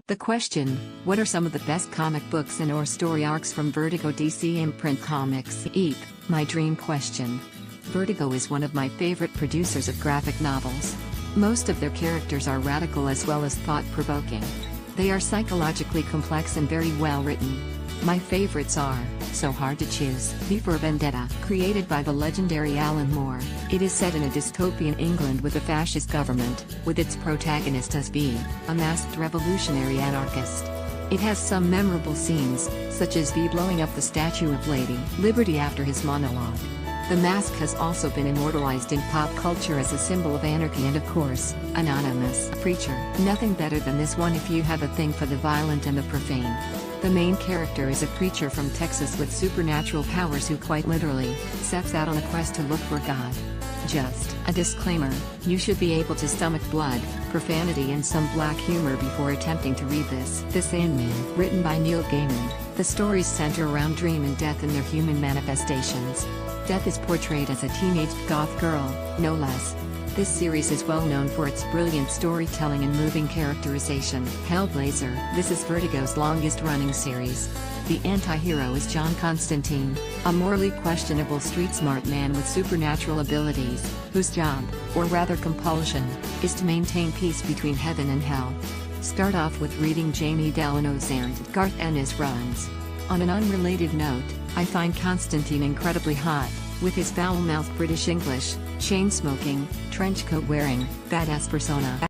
The question, what are some of the best comic books and/or story arcs from Vertigo DC Imprint Comics? Eep, my dream question. Vertigo is one of my favorite producers of graphic novels. Most of their characters are radical as well as thought-provoking. They are psychologically complex and very well written. My favorites are, so hard to choose, V for Vendetta, created by the legendary Alan Moore. It is set in a dystopian England with a fascist government, with its protagonist as V, a masked revolutionary anarchist. It has some memorable scenes, such as V blowing up the statue of Lady Liberty after his monologue. The mask has also been immortalized in pop culture as a symbol of anarchy and, of course, Anonymous, a preacher. Nothing better than this one if you have a thing for the violent and the profane. The main character is a preacher from Texas with supernatural powers who quite literally sets out on a quest to look for God. Just a disclaimer, you should be able to stomach blood, profanity and some black humor before attempting to read this. The Sandman, written by Neil Gaiman. The stories center around dream and death in their human manifestations. Death is portrayed as a teenage goth girl, no less. This series is well known for its brilliant storytelling and moving characterization. Hellblazer. This is Vertigo's longest-running series. The anti-hero is John Constantine, a morally questionable street-smart man with supernatural abilities, whose job, or rather compulsion, is to maintain peace between heaven and hell. Start off with reading Jamie Delano's and Garth Ennis runs. On an unrelated note, I find Constantine incredibly hot, with his foul-mouthed British English, chain-smoking, trench-coat-wearing, badass persona.